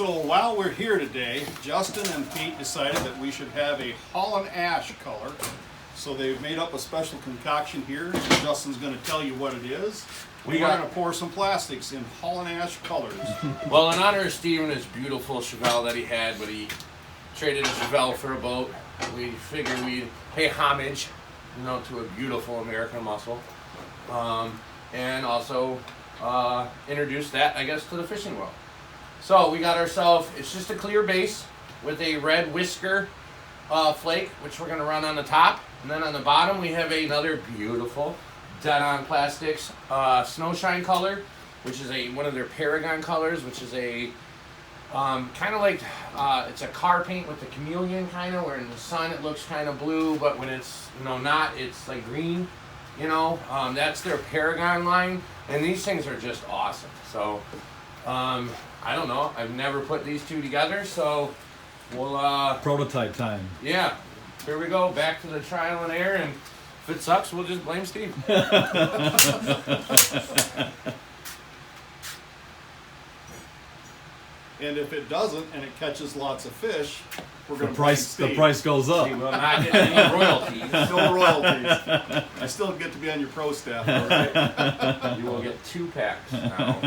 So while we're here today, Justin and Pete decided that we should have a Haulin Ash color. So they've made up a special concoction here. Justin's going to tell you what it is. We're going to pour some plastics in Haulin Ash colors. Well, in honor of Steve and his beautiful Chevelle that he had, but he traded his Chevelle for a boat, we figured we'd pay homage, to a beautiful American muscle, and also introduce that, I guess, to the fishing world. So we got ourselves, it's just a clear base with a red whisker flake, which we're going to run on the top. And then on the bottom, we have another beautiful dead-on plastics snowshine color, which is one of their Paragon colors, which is a kind of like, it's a car paint with the chameleon kind of, where in the sun it looks kind of blue, but when it's, not, it's like green, that's their Paragon line. And these things are just awesome. So, I don't know, I've never put these two together, so we'll, prototype time. Yeah, here we go, back to the trial and error, and if it sucks, we'll just blame Steve. And if it doesn't and it catches lots of fish, we're going to the price goes up. Steve will not get any royalties. No royalties. I still get to be on your pro staff, all right? You will get 2 packs now.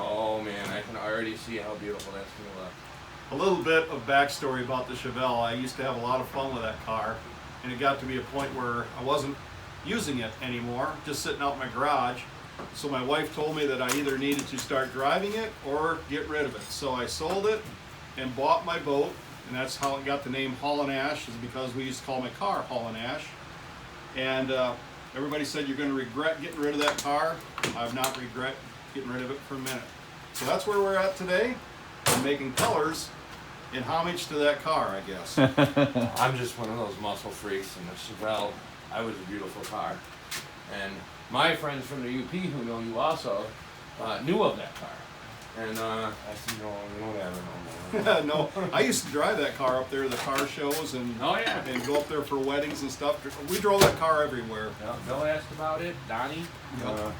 Oh man, I can already see how beautiful that's going to look. A little bit of backstory about the Chevelle. I used to have a lot of fun with that car, and it got to be a point where I wasn't using it anymore, just sitting out in my garage. So my wife told me that I either needed to start driving it or get rid of it. So I sold it and bought my boat, and that's how it got the name Haulin Ash, is because we used to call my car Haulin Ash. And everybody said you're going to regret getting rid of that car. I've not regret getting rid of it for a minute. So that's where we're at today. We're making colors in homage to that car, I guess. I'm just one of those muscle freaks, and the Chevelle, I was a beautiful car. And my friends from the UP who know you also knew of that car. And I said, no, we don't have it no more. No, I used to drive that car up there to the car shows and and go up there for weddings and stuff. We drove that car everywhere. Yeah, Bill asked about it, Donnie. Yep.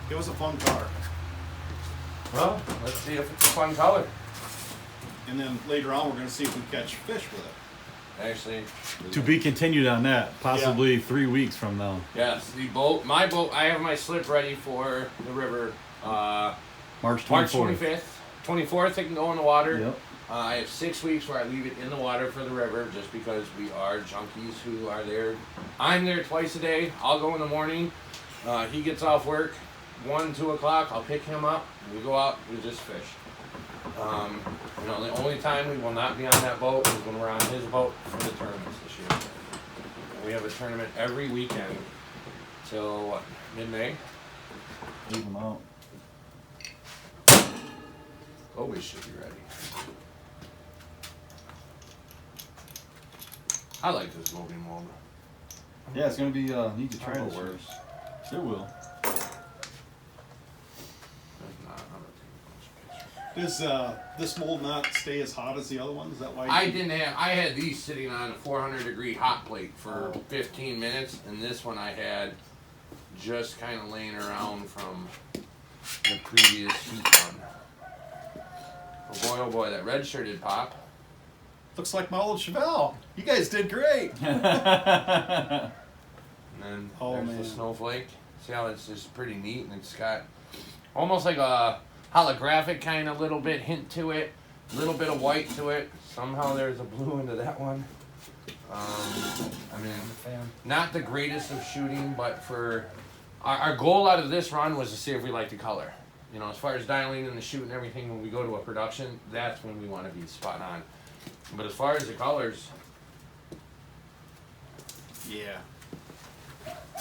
It was a fun car. Well, let's see if it's a fun color. And then later on, we're going to see if we catch fish with it. Actually, To be continued on that, possibly 3 weeks from now. yes, my boat, I have my slip ready for the river. March 24th. March 25th. 24th, it can go in the water. Yep. I have 6 weeks where I leave it in the water for the river, just because we are junkies who are there. I'm there twice a day. I'll go in the morning. He gets off work 1, 2 o'clock. I'll pick him up. We go out. We just fish. The only time we will not be on that boat is when we're on his boat for the tournaments this year. We have a tournament every weekend till what, mid-May. Leave them out. Always should be ready. I like this moving mold. Yeah, it's gonna be need to try I'll this go first. It will. If not, I'm gonna take a bunch of pictures. Does this mold not stay as hot as the other ones? Is that why? I had these sitting on a 400-degree hot plate for 15 minutes, and this one I had just kind of laying around from the previous heat one. Oh boy, that red shirt did pop. Looks like my old Chevelle. You guys did great. And then there's the snowflake. See how it's just pretty neat, and it's got almost like a holographic kind of little bit hint to it, little bit of white to it. Somehow there's a blue into that one. Not the greatest of shooting, but for our goal out of this run was to see if we like the color. As far as dialing in the shoot and everything, when we go to a production, that's when we want to be spot on. But as far as the colors, Yeah,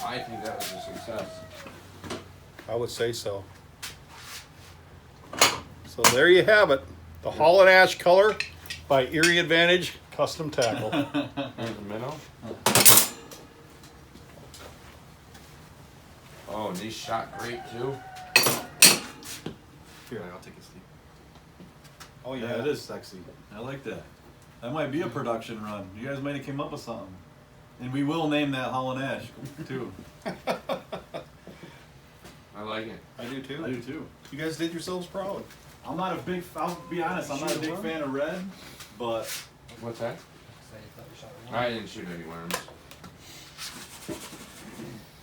I think that was a success. I would say so. So there you have it. The Haulin Ash color by Erie Advantage Custom Tackle. Here's the minnow. Oh, and these shot great too. Here, I'll take a Steve. Oh yeah, it is sexy. I like that. That might be a production run. You guys might have came up with something. And we will name that Haulin Ash too. I like it. I do too. I do too. You guys did yourselves proud. I'm not a big. I'll be honest. I'm not a big fan of red, but What's that? I didn't shoot any worms.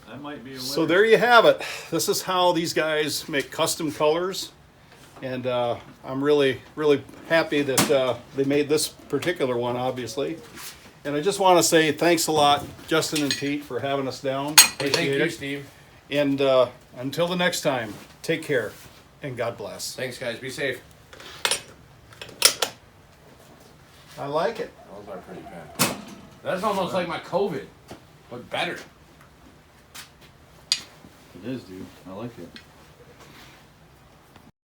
that might be a winner. So there you have it. This is how these guys make custom colors. And I'm really, really happy that they made this particular one, obviously. And I just want to say thanks a lot, Justin and Pete, for having us down. Hey, thank Appreciate you, it. Steve. And until the next time, take care and God bless. Thanks, guys. Be safe. I like it. Those are pretty bad. That's almost like my COVID, but better. It is, dude. I like it.